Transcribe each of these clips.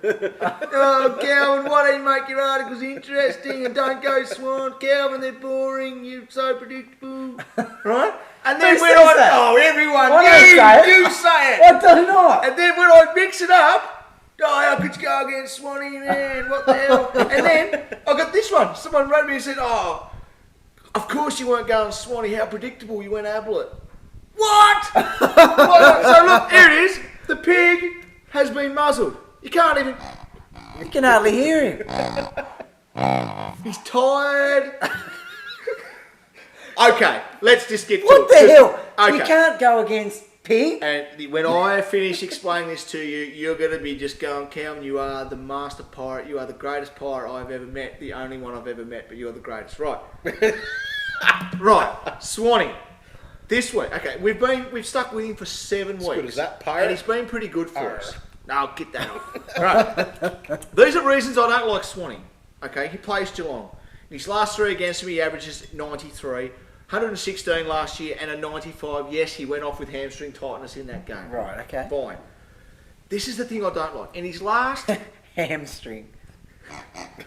Oh, Calvin, why don't you make your articles interesting and don't go Swan? Calvin, they're boring. You're so predictable. Right? And then Who when says I... that? Oh, everyone. I don't say it. You say it. I do not. And then when I mix it up, how could you go against Swanny, man? What the hell? And then I got this one. Someone wrote me and said, of course you weren't going Swanny. How predictable. You went Ablett. What? So look, here it is. The pig has been muzzled. You can't even... You can hardly hear him. He's tired. Okay, let's just get to What it. the hell? Okay. You can't go against pig. And when I finish explaining this to you, you're going to be just going, Calvin, you are the master pirate. You are the greatest pirate I've ever met. The only one I've ever met, but you're the greatest. Right. Right. Swanny. This week. Okay, we've stuck with him for 7 weeks. Good as that, pirate. And he's been pretty good for us. No, get that off. Right. These are reasons I don't like Swanny. Okay, he plays Geelong. In his last 3 against him, he averages 93, 116 last year, and a 95. Yes, he went off with hamstring tightness in that game. Right, okay. Fine. This is the thing I don't like. In his last... Hamstring.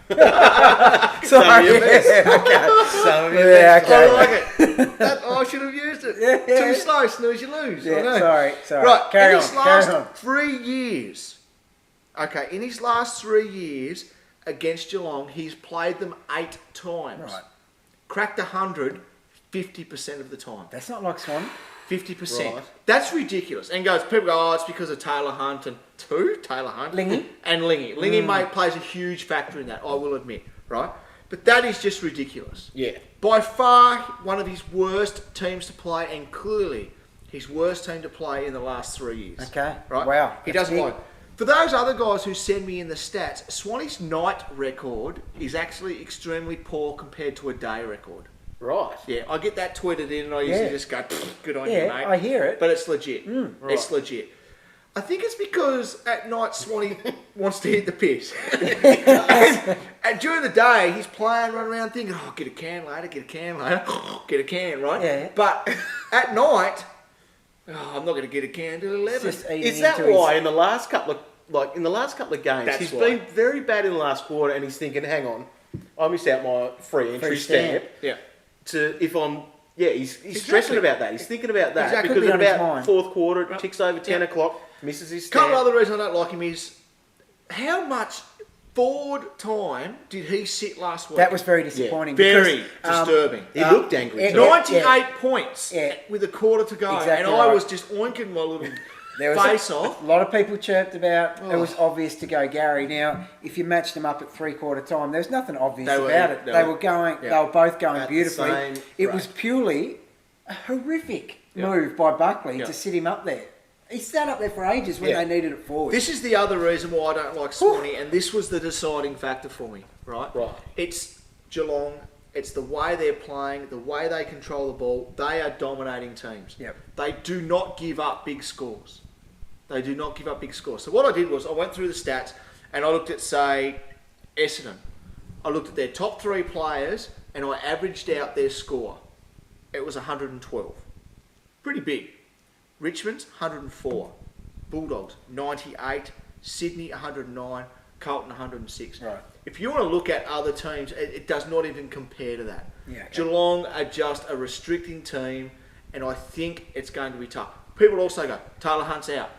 Some of your best. Okay. Some of your Yeah, best. okay. I like it. I should have used it. Yeah. Too slow, snooze, you lose. I Yeah, know. sorry. Right, Carry in on. his Carry last on. 3 years, okay, in his last 3 years against Geelong, he's played them 8 times. Right. Cracked 100 50% of the time. That's not like Swan. 50%. Right. That's ridiculous. And people go, it's because of Taylor Hunt and Taylor Hunt. Lingy. And Lingy. Lingy, mate, plays a huge factor in that, I will admit, right? But that is just ridiculous. Yeah. By far, one of his worst teams to play, and clearly his worst team to play in the last 3 years. Okay. Right? Wow. He That's doesn't big. like. For those other guys who send me in the stats, Swanny's night record is actually extremely poor compared to a day record. Right. Yeah, I get that tweeted in and I usually Yeah. just go, good on you, Yeah, mate. I hear it. But it's legit. Right. It's legit. I think it's because at night Swanny wants to hit the piss. and during the day, he's playing, running around thinking, get a can later, get a can, right? Yeah. But at night, I'm not going to get a can till 11. Just eating Is that into his- why in the last couple of games That's he's why. been very bad in the last quarter and he's thinking, hang on, I missed out my free entry Free stamp. stamp. Yeah. He's stressing about that. He's thinking about that Exactly. because Could at be on his about mind. fourth quarter, it ticks over 10 o'clock, misses his stamp. Couple other reasons I don't like him is how much forward time did he sit last week? That was very disappointing. very because, disturbing. He looked angry. yeah, too. 98 points Yeah. with a quarter to go, Exactly and I right. was just oinking my little There was face off. a lot of people chirped about it Oh. was obvious to go Gary. Now, if you matched them up at 3/4 time, there's nothing obvious They were- about it. they They were- were going. yeah. They were both going At the beautifully. same It rate. was purely a horrific Yeah. move by Buckley Yeah. to sit him up there. He sat up there for ages when Yeah. they needed it forward. This is the other reason why I don't like Swanny, and this was the deciding factor for me, right? Right. It's Geelong. It's the way they're playing, the way they control the ball. They are dominating teams. Yep. They do not give up big scores. They do not give up big scores. So what I did was I went through the stats and I looked at, say, Essendon. I looked at their top 3 players and I averaged out their score. It was 112. Pretty big. Richmond's 104. Bulldogs 98. Sydney 109. Carlton 106. Right. If you want to look at other teams, it does not even compare to that. Yeah, okay. Geelong are just a restricting team, and I think it's going to be tough. People also go, Taylor Hunt's out.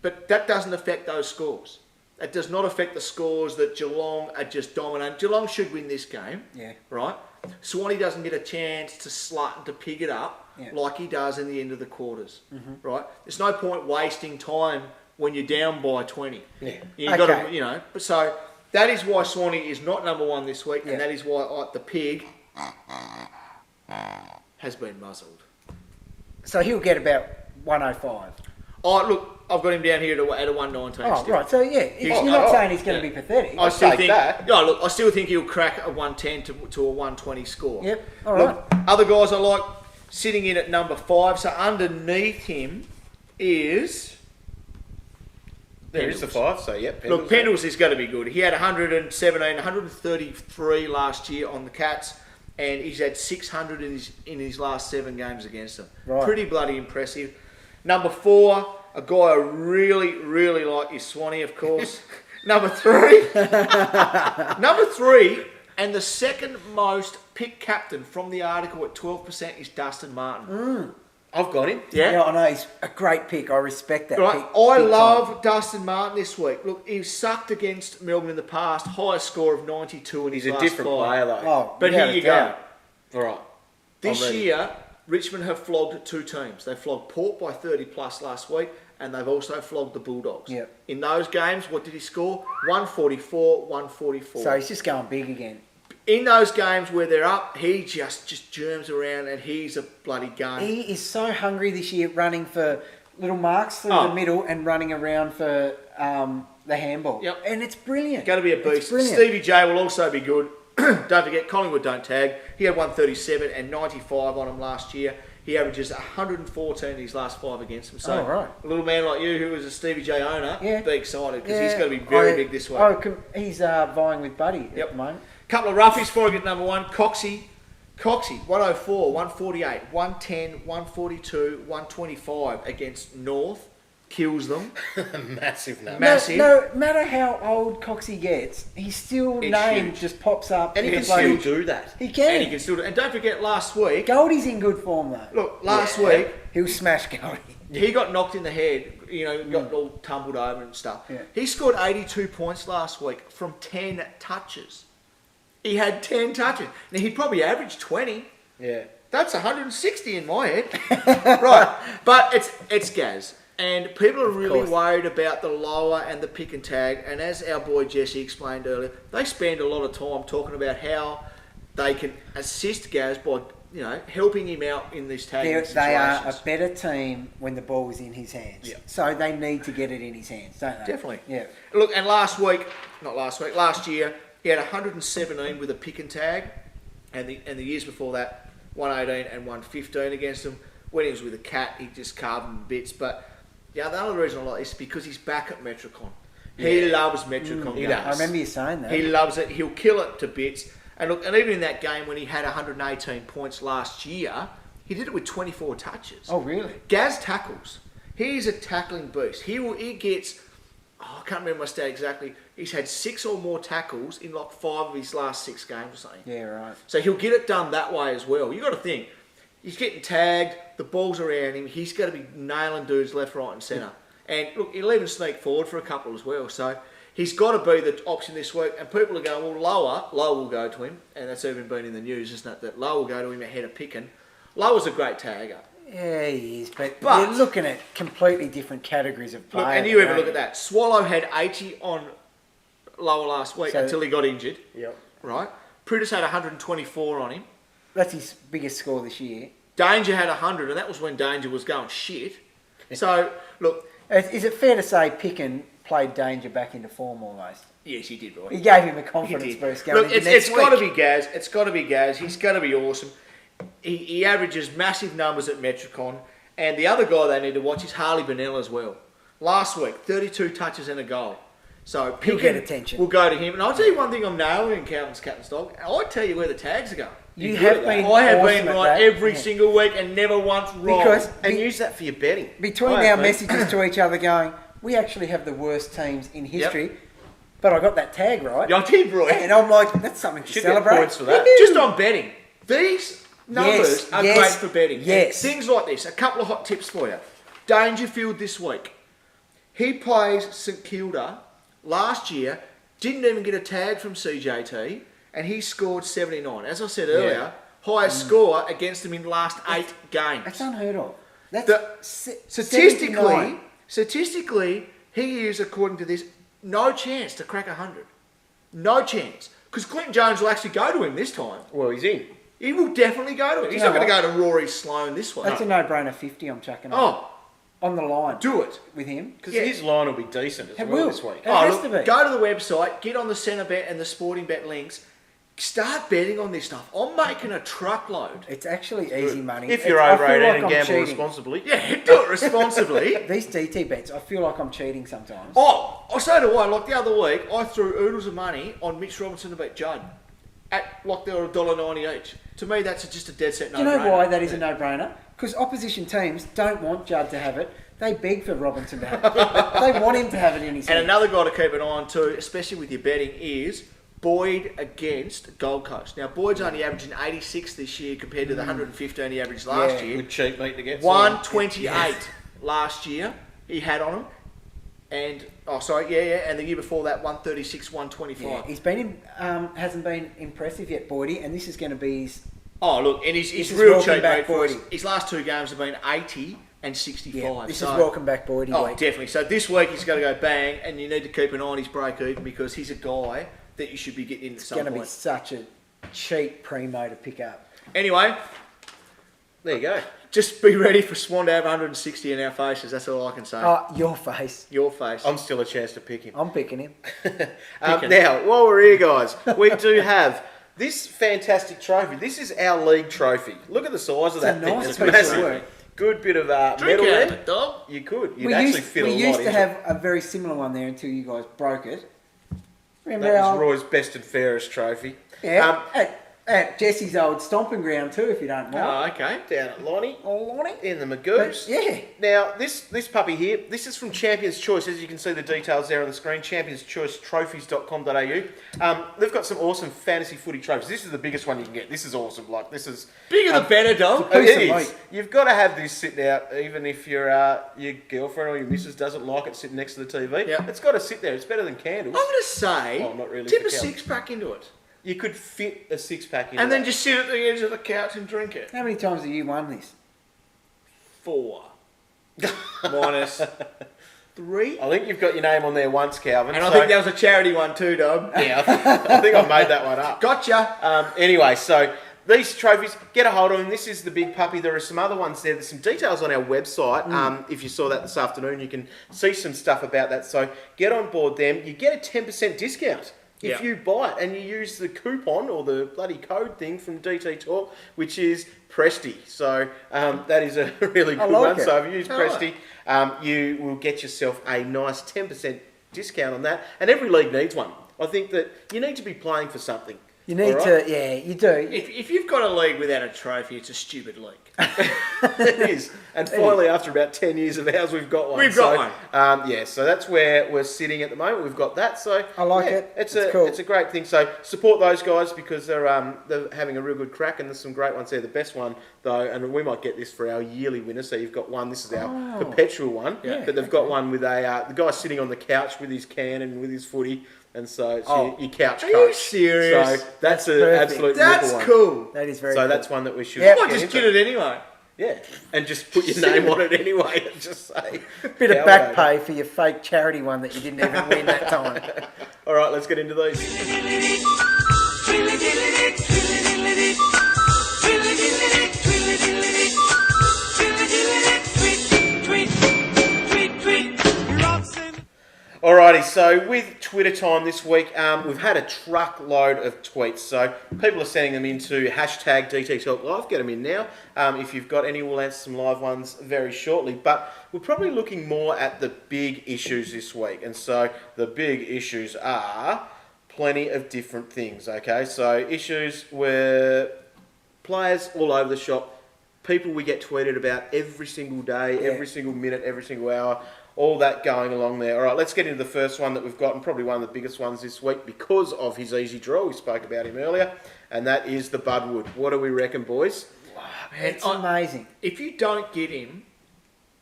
But that doesn't affect those scores. It does not affect the scores that Geelong are just dominant. Geelong should win this game, Yeah. right? Swanny doesn't get a chance to slut and to pick it up Yeah. like he does in the end of the quarters, right? There's no point wasting time when you're down by 20. Yeah. You've got to, Okay. But so that is why Swanny is not number 1 this week, Yeah. and that is why the pig has been muzzled. So he'll get about 105. Oh, look, I've got him down here at a 119 Oh, still. right. So yeah, you're not saying he's going to be pathetic. I still take think. that. Yeah, look, I still think he'll crack a 110 to a 120 score. Yep, all Look, other guys I like sitting in at number 5. So underneath him is. There is the 5, so yep. Look, Pendles is going to be good. He had 117, 133 last year on the Cats, and he's had 600 in his last 7 games against them. Right. Pretty bloody impressive. Number 4, a guy I really, really like is Swanny, of course. Number 3. Number 3, and the second most picked captain from the article at 12% is Dustin Martin. I've got him. Yeah, I know. He's a great pick. I respect that Right, pick. I big love time. Dustin Martin this week. Look, he's sucked against Melbourne in the past. Highest score of 92 in his He's a last different 5. player, though. Oh, But without here a you doubt. go. All right. This I'm ready. year, Richmond have flogged 2 teams. They flogged Port by 30 plus last week, and they've also flogged the Bulldogs. Yep. In those games, what did he score? 144, 144. So he's just going big again. In those games where they're up, he just germs around, and he's a bloody gun. He is so hungry this year, running for little marks through Oh. the middle and running around for the handball. Yep. And it's brilliant. Going to be a It's beast. brilliant. Stevie J will also be good. Don't forget, Collingwood don't tag. He had 137 and 95 on him last year. He averages 114 in his last 5 against him. So Oh, right. a little man like you, who is a Stevie J owner, Yeah. be excited because he's Yeah, going to be very big this week. He's vying with Buddy Yep. at the moment. Couple of roughies before I get number 1. Coxie, 104, 148, 110, 142, 125 against North. Kills them. Massive number. Massive. No matter how old Coxie gets, he's still It's name huge. just pops up. And he in can the bloody- still do that. He can. And he can still do it. And don't forget last week, Goldie's in good form though. look, last Yeah. week, He'll smash Goldie. he got knocked in the head, got all tumbled over and stuff. Yeah. He scored 82 points last week from 10 touches. He had 10 touches. Now, he'd probably average 20. Yeah. That's 160 in my head. Right. But it's Gaz. And people are really course. worried about the lower and the pick and tag. And as our boy Jesse explained earlier, they spend a lot of time talking about how they can assist Gaz by, helping him out in these tagging situations. They are a better team when the ball is in his hands. Yeah. So they need to get it in his hands, don't they? Definitely. Yeah. Look, and last year, he had 117 with a pick and tag. And the years before that, 118 and 115 against them. When he was with a cat, he just carved them to bits. But the other reason I like this is because he's back at Metricon. He loves Metricon he games. does. I remember you saying that. He loves it. He'll kill it to bits. And look, and even in that game when he had 118 points last year, he did it with 24 touches. Oh, really? Gaz tackles. He's a tackling beast. He gets, I can't remember my stat exactly. He's had 6 or more tackles in like 5 of his last 6 games or something. Yeah, right. So he'll get it done that way as well. You got to think, he's getting tagged, the ball's around him, he's got to be nailing dudes left, right, and centre. And look, he'll even sneak forward for a couple as well. So he's got to be the option this week. And people are going, well, Lower will go to him, and that's even been in the news, isn't it? That Lower will go to him ahead of Picken. Lower's a great tagger. Yeah, he is. But But- you're looking at completely different categories of Look, players. and you even aren't look at that. Swallow had 80 on Lower last week So- until he got injured, Yep. right? Pritis had 124 on him. That's his biggest score this year. Danger had 100, and that was when Danger was going shit. So, look, Is it fair to say Picken played Danger back into form almost? yes, he did, right? He gave him a He confidence did. boost going Look, into it's next got to week. be Gaz. It's got to be Gaz. He's going to be awesome. He averages massive numbers at Metricon. And the other guy they need to watch is Harley Bennell as well. Last week, 32 touches and a goal. So He'll Picken get attention. will go to him. And I'll tell you one thing I'm nailing in Calvin's Captain's Dog. I'll tell you where the tags are going. You You're have good at that. been I have awesome been at right that. every Yeah. single week and never once wrong. Because And use that for your betting. between I our have, mate. messages to each other going, we actually have the worst teams in history, but I got that tag right. I did, Roy. And I'm like, that's something to Should get celebrate. points for that. Just on betting. These numbers Yes, are yes, great for betting. yes. Things like this. A couple of hot tips for you. Dangerfield this week. He plays St Kilda last year, didn't even get a tag from CJT, and he scored 79. As I said earlier, highest score against him in the last 8 games. That's unheard of. That's The- statistically, Statistically, he is, according to this, no chance to crack 100. No chance. Because Clinton Jones will actually go to him this time. Well, he's in. He will definitely go to him. He's You not know going to go to Rory Sloane this one. that's a no-brainer 50 I'm chucking on. Oh, On the line do it. with him. Because Yeah. his line will be decent as It well will. this week. It has look, to be. Go to the website, get on the Centre Bet and the Sporting Bet links. Start betting on this stuff. I'm making a truckload. It's actually easy money. If you're I over feel 18 like and I'm gamble cheating. responsibly. Yeah, do it responsibly. These DT bets, I feel like I'm cheating sometimes. Oh, so do I. Like the other week, I threw oodles of money on Mitch Robinson to beat Judd. At like they were $1.90 each. To me, that's just a dead set Do you no-brainer. know why that is a no-brainer? Because opposition teams don't want Judd to have it They beg for Robinson to have it. They want him to have it in his And hand. another guy to keep an eye on too, especially with your betting, is Boyd against Gold Coast. Now, Boyd's only averaging 86 this year compared to the 115 he averaged last year. Good cheap meat to get. 128 last year he had on him. And, and the year before that, 136, 125. Yeah, he's been hasn't been impressive yet, Boydie, and this is going to be his... Oh, look, and he's This is real welcome cheap, back, mate. For us. Boydie. His last two games have been 80 and 65. Yeah, this is welcome back, Boydie. Oh, week. definitely. So this week he's going to go bang, and you need to keep an eye on his break even because he's a guy that you should be getting in at It's some going to point. be such a cheap primo to pick up. Anyway, There you go. just be ready for Swan to have 160 in our faces. That's all I can say. Oh, your face. Your face. I'm still a chance to pick him. I'm picking him. Now, while we're here, guys, we do have this fantastic trophy. This is our league trophy. Look at the size of It's that a thing. nice It's piece of massive. work. Good bit of Drink metal out of there. it, dog. You could. You'd We actually used, fit we a lot used to into have a very similar one there until you guys broke it. Remember That was our... Roy's best and fairest trophy. Yeah, at Jesse's old stomping ground too, if you don't know. Oh, okay. Down at Lonnie Oh, Lonnie. in the Magoos. But, yeah. Now, this puppy here, this is from Champions Choice. As you can see the details there on the screen, championschoicetrophies.com.au. They've got some awesome fantasy footy trophies. This is the biggest one you can get. This is awesome. Like, this is... Bigger the better, dog. Piece It of is. meat. You've got to have this sitting out, even if your girlfriend or your missus doesn't like it sitting next to the TV. Yeah. It's got to sit there. It's better than candles. I'm going to say, Oh, not really tip for a cows. six-pack into it. You could fit a six-pack in And then that. just sit at the edge of the couch and drink it. How many times have you won this? 4. Minus 3. I think you've got your name on there once, Calvin. And I so- think that was a charity one too, dog. Yeah, I think I made that one up. Gotcha. Anyway, so these trophies, get a hold of them. This is the big puppy. There are some other ones there. There's some details on our website. If you saw that this afternoon, you can see some stuff about that. So get on board them. You get a 10% discount if Yeah. you buy it and you use the coupon or the bloody code thing from DT Talk, which is Presty. So that is a really good like one. it. So if you use I Presty, you will get yourself a nice 10% discount on that. And every league needs one. I think that you need to be playing for something. You need All to, right? yeah, you do. If you've got a league without a trophy, it's a stupid league. It is. And finally, after about 10 years of ours, we've got one. We've got one. So that's where we're sitting at the moment. We've got that. So I like yeah, it. It's It's cool. a great thing. So support those guys because they're having a real good crack, and there's some great ones there. The best one, though, and we might get this for our yearly winner. So you've got one. This is our perpetual one. Yeah, But they've got one with the guy sitting on the couch with his can and with his footy. And so it's your couch Are coach. you serious? So that's an perfect. absolute That's ripper one. cool. That is very So cool. that's one that we should Yeah. I might just into. get it anyway. Yeah, and just put your name on it anyway and just say... Bit of "Coward back over." pay for your fake charity one that you didn't even win that time. All right, let's get into these. Alrighty, so with Twitter time this week, we've had a truckload of tweets. So people are sending them into hashtag DT Talk Live. Get them in now. If you've got any, we'll answer some live ones very shortly. But we're probably looking more at the big issues this week. And so the big issues are plenty of different things, okay? So issues where players all over the shop, people we get tweeted about every single day, every single minute, every single hour, all that going along there. All right, let's get into the first one that we've got, and probably one of the biggest ones this week because of his easy draw. We spoke about him earlier, and that is the Budwood. What do we reckon, boys? It's amazing. If you don't get him,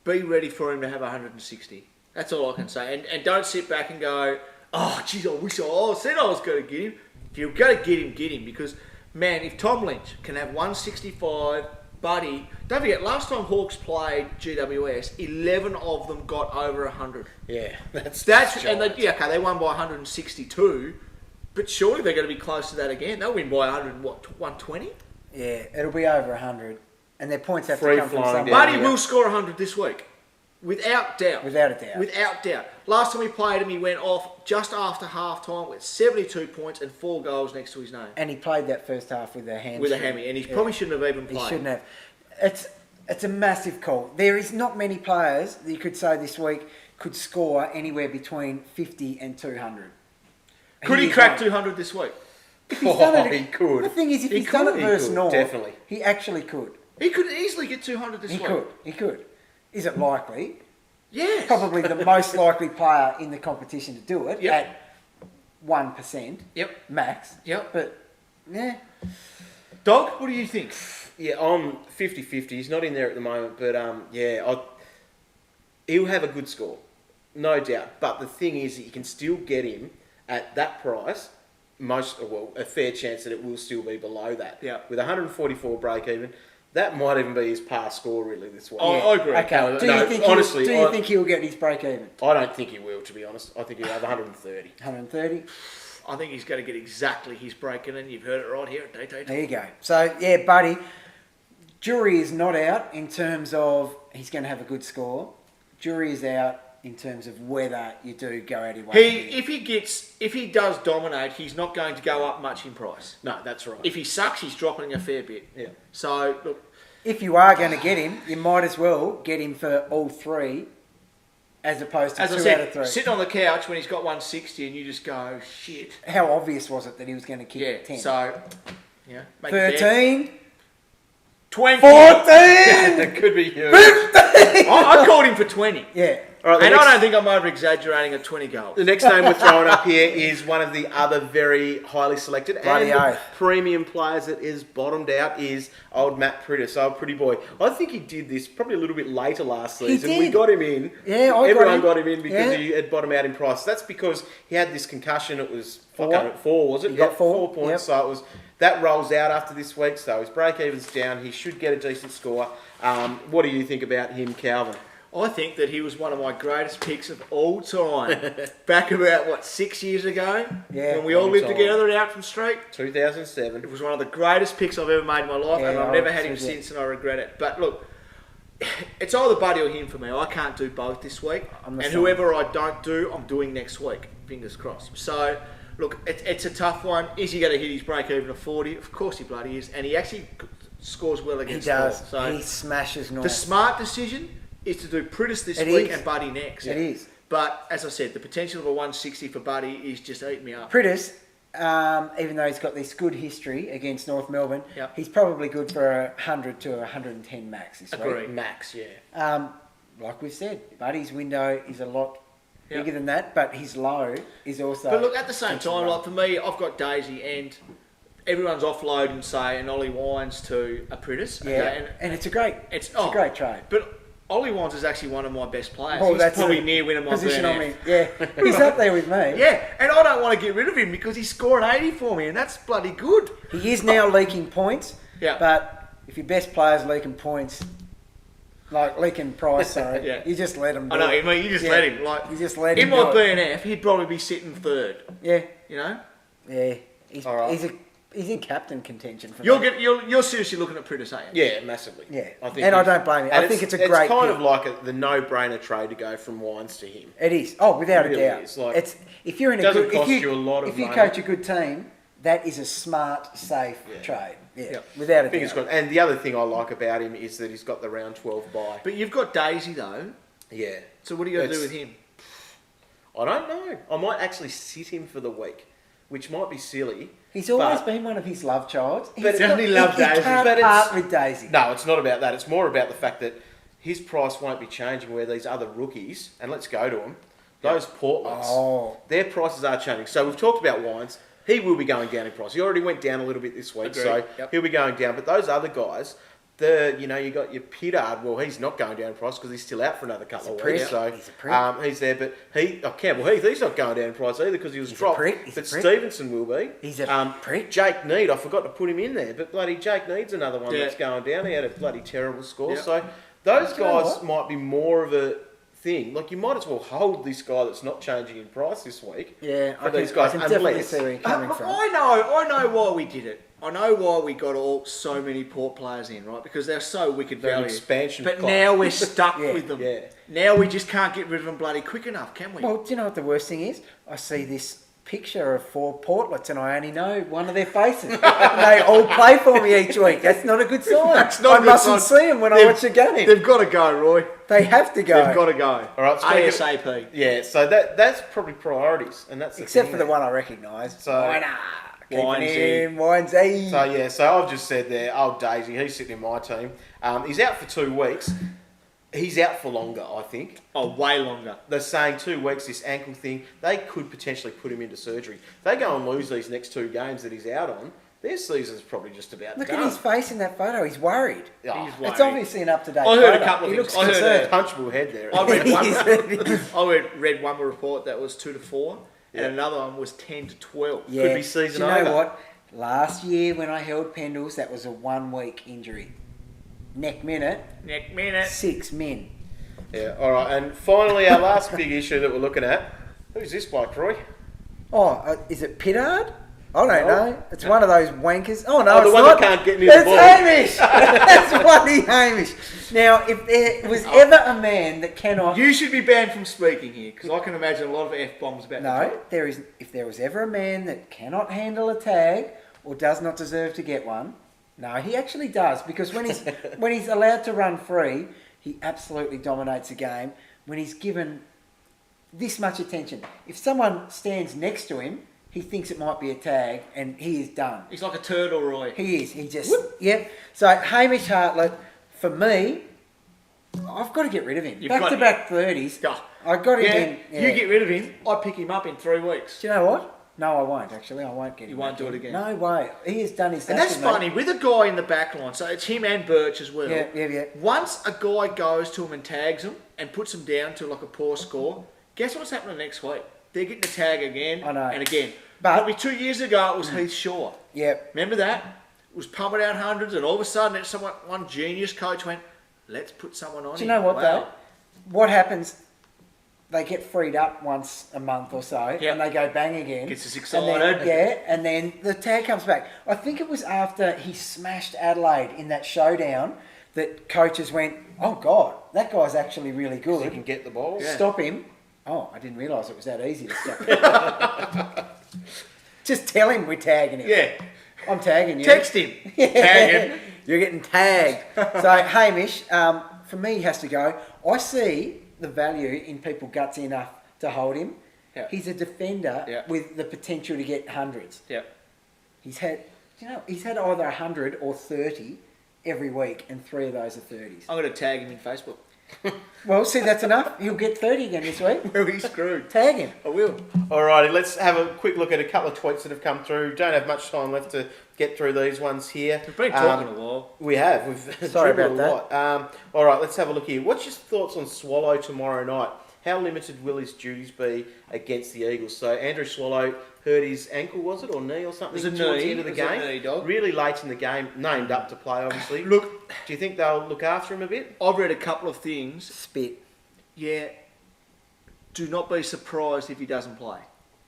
be ready for him to have 160. That's all I can say. And don't sit back and go, oh, geez, I wish I said I was going to get him. If you're going to get him. Because, man, if Tom Lynch can have 165, Buddy, don't forget, last time Hawks played GWS, 11 of them got over 100. Yeah, that's And they won by 162, but surely they're going to be close to that again. They'll win by 120? Yeah, it'll be over 100. And their points have Free to come from flying somewhere. down. Buddy will score 100 this week. Without doubt. Without a doubt. Without doubt. Last time we played him, he went off just after half-time with 72 points and 4 goals next to his name. And he played that first half with a hamstring. With a hammy. And he probably shouldn't have even He played. shouldn't have. It's a massive call. There is not many players that you could say this week could score anywhere between 50 and 200. Could he is crack one. 200 this week? If he's done it, he could. The thing is, if He he's done could, it he versus could, North, definitely. he actually could. He could easily get 200 this He week. could. He could. Is it likely? Yes. Probably the most likely player in the competition to do it Yep. at 1% Yep. max. Yep. But, yeah. Dog, what do you think? Yeah, I'm 50-50. He's not in there at the moment, but he'll have a good score, no doubt. But the thing is that you can still get him at that price. A fair chance that it will still be below that. Yeah. With 144 break even, that might even be his past score really this week. I agree. Okay. Do No, you think honestly, do you think he'll get his break even? I don't think he will, to be honest. I think he'll have 130. 130. I think he's going to get exactly his break-in, and you've heard it right here at DT. There you go. So yeah, buddy, jury is not out in terms of he's going to have a good score. Jury is out in terms of whether you do go out your way. If he does dominate, he's not going to go up much in price. No, that's right. If he sucks, he's dropping a fair bit. Yeah. So look, If you are going to get him, you might as well get him for all three, as opposed to as I 2 out of said, 3. sitting on the couch when he's got 160, and you just go shit. How obvious was it that he was going to kick Yeah. 10? So yeah, make it 13, 20. 14, That could be huge. I called him for 20. yeah. All right, And I don't think I'm over-exaggerating at 20 goals. The next name we're throwing up here is one of the other very highly selected Bloody and oath. premium players that is bottomed out is old Matt Priddis, old pretty boy. I think he did this probably a little bit later last He season. We did. got him in. Yeah, I Everyone got got him in because Yeah. he had bottomed out in price. That's because he had this concussion. It was 4. 4, was it? He got Yep, 4, 4 points. yep. So it was that rolls out after this week. So his break even's down. He should get a decent score. What do you think about him, Calvin? I think that he was one of my greatest picks of all time. Back about, 6 years ago? Yeah, When we all long lived time. together at Outram Street? 2007. It was one of the greatest picks I've ever made in my life, and Yeah, I've never had I him see that. since, and I regret it. But look, it's either Buddy or him for me. I can't do both this week. I'm the And same. whoever I don't do, I'm doing next week. Fingers crossed. So, look, it's a tough one. Is he going to hit his break even of 40? Of course he bloody is. And he actually scores well He against does. North. So He smashes North. the smart decision is to do Priddis this It week is. and Buddy next. It is. But as I said, the potential of a 160 for Buddy is just eating me up. Priddis, even though he's got this good history against North Melbourne, Yep. he's probably good for 100 to 110 max this Agreed. week. Max, yeah. Like we've said, Buddy's window is a lot Yep. bigger than that, but his low is also... But look, at the same potential time, low. like for me, I've got Daisy and everyone's offloading, say, an Ollie Wines to a Priddis. Yeah, okay, and it's a great it's a great trade. But Ollie Wines is actually one of my best players. Well, He's that's probably a near winning my position on BNF. me. Yeah, he's up there with me. Yeah, and I don't want to get rid of him because he's scoring 80 for me, and that's bloody good. He is now leaking points. Yeah. But if your best player's leaking points, like leaking price, sorry, Yeah. you just let him do I know, it. I mean, you just Yeah. let him. Like, You just let in him my do it. BNF, he'd probably be sitting third, Yeah, you know? yeah. He's, All right. he's in captain contention for You're, me. you're seriously looking at Priddis, aren't you? Yeah, massively. Yeah. I think And I he's- don't blame you. I and think it's a great It's kind pick. of like the no-brainer trade to go from Wines to him. It is. Oh, without It really a doubt. is, like, It's if you're in a doesn't good cost if you, you a lot of if you money. coach a good team, that is a smart, safe Yeah. trade. Yeah, Yeah. without a Fingers doubt. crossed. And the other thing I like about him is that he's got the round 12 bye. But you've got Daisy, though. Yeah. So what are you going to do It's- with him? I don't know. I might actually sit him for the week, which might be silly. He's always But- been one of his love childs. But doesn't he love He Daisy? can't But it's- part with Daisy. No, it's not about that. It's more about the fact that his price won't be changing where these other rookies, and let's go to them, those Portlands, Oh. their prices are changing. So we've talked about Wines. He will be going down in price. He already went down a little bit this week, Agreed. so Yep. he'll be going down. But those other guys, you got your Pittard. Well, he's not going down in price because he's still out for another couple He's a of prick. weeks. So He's a prick. he's there. But Campbell Heath, he's not going down in price either because he was He's a dropped. prick. He's a But prick. Stevenson will be. He's a prick. Jake Need, I forgot to put him in there, but bloody Jake Need's another one Yeah. that's going down. He had a bloody terrible score. Yeah. So those Do you know guys what? might be more of a thing. Like you might as well hold this guy that's not changing in price this week. Yeah, For I these can, guys, I can definitely unless- see where you're coming from. I know why we did it. I know why we got so many Port players in, right? Because they're so wicked They're an value. expansion But club. now we're stuck Yeah. with them. Yeah. Now we just can't get rid of them bloody quick enough, can we? Well, do you know what the worst thing is? I see this picture of 4 portlets and I only know one of their faces. And they all play for me each week. That's not a good sign. That's not I a good mustn't sign. see them when I They've- watch a game. They've got to go, Roy. They have to go. They've got to go. All right, speaking of- ASAP. Yeah, so that's probably priorities, and that's the Except thing for the there. one I recognise. So- Winesy. So yeah, so I've just said there, old Daisy, he's sitting in my team. He's out for 2 weeks. He's out for longer, I think. Oh, way longer. They're saying 2 weeks, this ankle thing, they could potentially put him into surgery. They go and lose these next 2 games that he's out on, their season's probably just about Look done. at his face in that photo. He's worried. Oh, He's worried. It's obviously an up-to-date I photo. heard a couple of He things. looks I heard concerned. punchable head there. I read one. He's- I read one report that was 2 to 4, Yeah. and another one was 10 to 12. Yeah. Could be season Do you know over. what? Last year when I held Pendles, that was a 1-week injury. Neck minute, Next minute. 6 min. Yeah, all right. And finally, our last big issue that we're looking at. Who's this bloke, Roy? Oh, is it Pittard? I don't No. know. It's one of those wankers. Oh no, Oh, the it's one not. that can't get near the It's ball. Hamish. That's bloody Hamish. Now, if there was ever a man that cannot, You should be banned from speaking here, because I can imagine a lot of F-bombs about no, the there is. If there was ever a man that cannot handle a tag or does not deserve to get one, no, he actually does, because when he's allowed to run free, he absolutely dominates the game. When he's given this much attention, if someone stands next to him, he thinks it might be a tag, and he is done. He's like a turtle, Roy. He is. He just, yep. So Hamish Hartlett, for me, I've got to get rid of him. You've got- Back-to-back 30s. Yeah. I got him Yeah, in. Yeah. you get rid of him, I pick him up in 3 weeks. Do you know what? No, I won't, actually. I won't get him. You won't back do it in. again? No way. He has done his And that's dashes, mate. funny, with a guy in the back line, so it's him and Birch as well. Yeah. Once a guy goes to him and tags him and puts him down to like a poor score, guess what's happening next week? They're getting a tag again I know. and again. But- Probably 2 years ago it was Heath Shaw. Yep. Remember that? It was pumping out hundreds, and all of a sudden one genius coach went, let's put someone on Do you know what, wow. though? What happens, they get freed up once a month or so, Yep. and they go bang again. Gets us And then, excited. and then the tag comes back. I think it was after he smashed Adelaide in that showdown that coaches went, oh, God, that guy's actually really He good. can get the ball. Yeah. Stop him. Oh, I didn't realise it was that easy to stop. Just tell him we're tagging him. Yeah. I'm tagging you. Text him. Tag him. You're getting tagged. So Hamish, for me, he has to go. I see the value in people gutsy enough to hold him. Yeah. He's a defender Yeah. with the potential to get hundreds. Yeah. He's had either 100 or 30 every week, and 3 of those are 30s. I'm going to tag him in Facebook. Well, see, that's enough. He'll get 30 again this week. Well, he's screwed. Tag him. I will. Alrighty, let's have a quick look at a couple of tweets that have come through. Don't have much time left to get through these ones here. We've been talking a while. We have. We've Sorry dribbled about a lot. All right, let's have a look here. What's your thoughts on Swallow tomorrow night? How limited will his duties be against the Eagles? So Andrew Swallow hurt his ankle, was it, or knee or something? It was a towards knee. the end of the It was a game. knee, dog. Really late in the game, named up to play, obviously. Look, Do you think they'll look after him a bit? I've read a couple of things. Spit. Yeah. Do not be surprised if he doesn't play.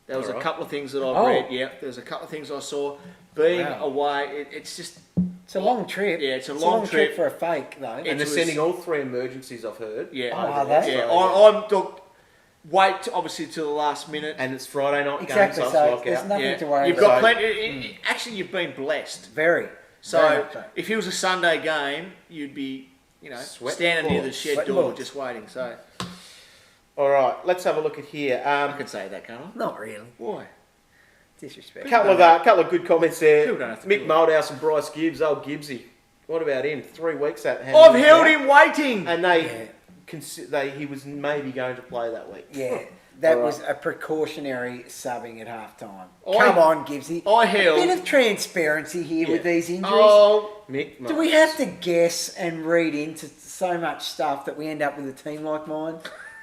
There was Alright. a couple of things that I've Oh. read. Yeah. There's a couple of things I saw. Being Wow. away, it's just... It's a long trip. Yeah, it's a long trip trip. for a fake, though. And It they're was- sending all 3 emergencies, I've heard. Yeah. Oh, are over there. they? Yeah, So, I'm... Look, wait, obviously, till the last minute. and it's Friday night Exactly, game, so so it's there's lockout. nothing Yeah. to worry You've about. got plenty... Actually, you've been blessed. Very. Very So, much so. if it was a Sunday game, you'd be, Sweating standing near the bullets. shed Sweating door bullets. just waiting. So, All right, let's have a look at here. I can say that, can't I? Not really. Why? Disrespect. Couple of good comments there. People don't have to Mick do it. Moldhouse and Bryce Gibbs, old Gibbsy. What about him? 3 weeks at hand. I've held him waiting. and Yeah. he was maybe going to play that week. Yeah, that All right. was a precautionary subbing at half time. I- Come on, Gibbsy. I A held. bit of transparency here with Yeah. these injuries. Oh, Mick, Do we have to guess and read into so much stuff that we end up with a team like mine?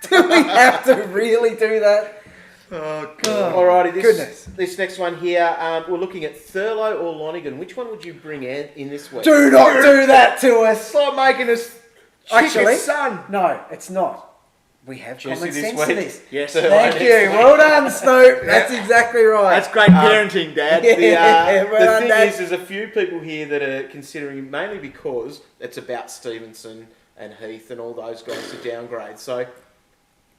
Do we have to really do that? oh Oh, God. Alrighty, goodness. this next one here, we're looking at Thurlow or Lonigan. Which one would you bring in this week? Do not do that to us. Stop making us Actually, chicken, son. No, it's not. We have Jesse common this sense week. to this. Yes. Thurlow Thank next you. week. Well done, Snoop. That's exactly right. That's great parenting, Dad. Yeah. The, well the done, thing Dad. is, there's a few people here that are considering it mainly because it's about Stevenson and Heath and all those guys to downgrade. So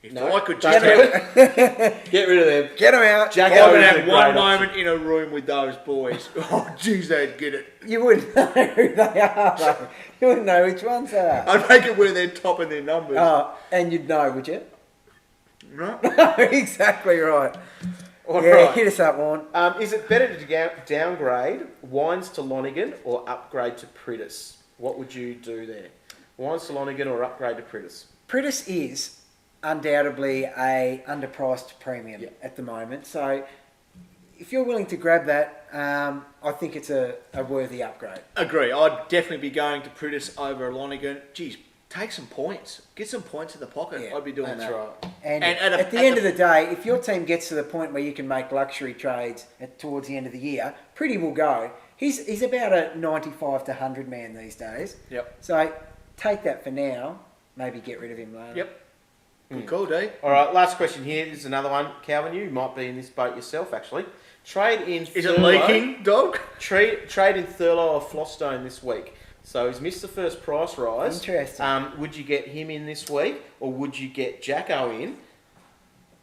If No, I could don't just do have, get rid of them. Get them out. Jack I Get 'em would Owen. out. have a one great moment in a room with those boys. Oh, jeez, they'd get it. You wouldn't know who they are, though. You wouldn't know which ones they are. I'd make it where they're topping their numbers. And you'd know, would you? Right? Exactly right. All Yeah, right. hit us up, Warren. Is it better to downgrade Wines to Lonigan or upgrade to Pritis? What would you do there? Wine Solonigan or upgrade to Pritis? Pritis is undoubtedly a underpriced premium Yeah. at the moment. So if you're willing to grab that, I think it's a worthy upgrade. Agree. I'd definitely be going to Pritis over Lonigan. Geez, take some points. Get some points in the pocket. Yeah, I'd be doing That's that. right. And, And at the end of the day, if your team gets to the point where you can make luxury trades towards the end of the year, Pretty will go. He's about a 95 to 100 man these days. Yep. So take that for now. Maybe get rid of him later. Yep. Good call, D. All right, last question here. This is another one. Calvin, you might be in this boat yourself, actually. Trade in Is it leaking, dog? Trade in Thurlow or Flostone this week. So he's missed the first price rise. Interesting. Would you get him in this week, or would you get Jacko in?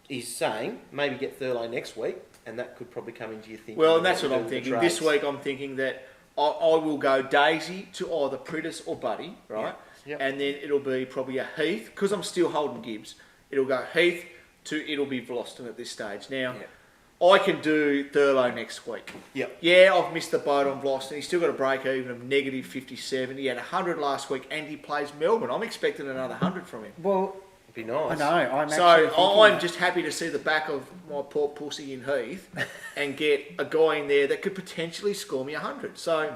He's saying maybe get Thurlow next week, and that could probably come into your thinking. Well, and that's you what do I'm with the thinking. This trades. week I'm thinking that I will go Daisy to either Pritis or Buddy, right? Yep. And then it'll be probably a Heath, because I'm still holding Gibbs. It'll go Heath to it'll be Vloston at this stage. Now, I can do Thurlow next week. Yep. Yeah, I've missed the boat on Vloston. He's still got a break even of negative 57. He had 100 last week and he plays Melbourne. I'm expecting another 100 from him. Well, It'd be nice. I know. I'm So actually thinking I'm that. just happy to see the back of my poor pussy in Heath and get a guy in there that could potentially score me 100. So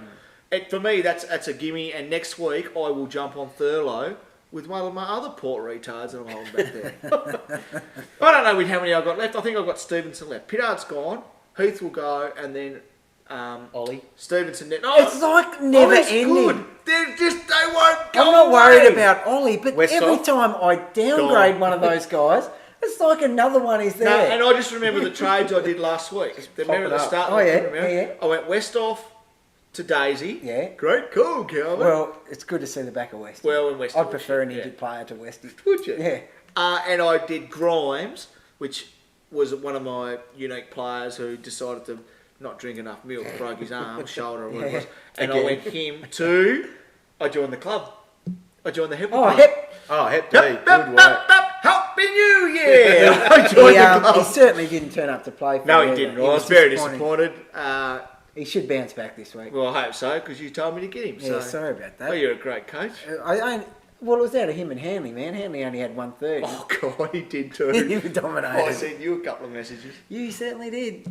for me, that's a gimme. And next week I will jump on Thurlow with one of my other port retards that I'm holding back there. I don't know how many I've got left. I think I've got Stevenson left. Pittard's gone. Heath will go, and then Ollie. Stevenson. It's like never Ollie's ending. good. They won't go I'm not away. worried about Ollie, but West every off. time I downgrade Gone. one of those guys, it's like another one is there. No, and I just remember the trades I did last week. Remember it the up. start? Oh, yeah, Remember? yeah. I went Westhoff to Daisy. Yeah. Great call, Calvin. Well, it's good to see the back of Westy. Well, in Westhoff. I'd prefer an yeah. injured player to Westy. Would you? Yeah. And I did Grimes, which was one of my unique players who decided to not drink enough milk, broke his arm, shoulder, or whatever it was. And I went him to. I joined the club. I joined the Hep Oh, Club. Hep. Oh, Hep D. Hep, Good hep, work. hep, hep, Happy New Year! I joined He, the club. he certainly didn't turn up to play for No, you he either. didn't. I was very disappointed. He should bounce back this week. Well, I hope so, because you told me to get him. Yeah, So. sorry about that. Well, you're a great coach. Well, it was out of him and Hanley, man. Hanley only had 130. Oh, God, he did too. He dominated. I sent you a couple of messages. You certainly did.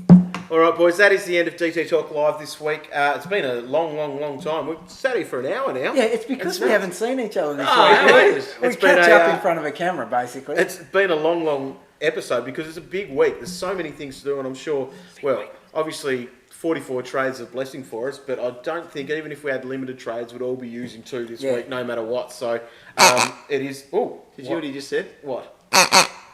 All right, boys, that is the end of DT Talk Live this week. It's been a long time. We've sat here for an hour now. Yeah, it's because we haven't seen each other this Oh, week. how is? We It's been catch a, up in front of a camera, basically. It's been a long episode because it's a big week. There's so many things to do, and I'm sure, well, obviously 44 trades are a blessing for us, but I don't think even if we had limited trades, we'd all be using two this week, no matter what. So it is... Oh, Did you hear what he just said? What?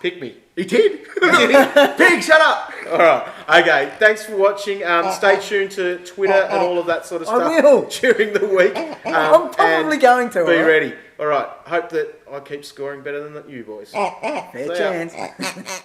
Pick me. He did. Pig, shut up. All right. Okay. Thanks for watching. Stay tuned to Twitter and all of that sort of stuff I will. during the week. I'm probably and going to. Be all right? ready. All right. Hope that I keep scoring better than you boys. Fair See ya. chance.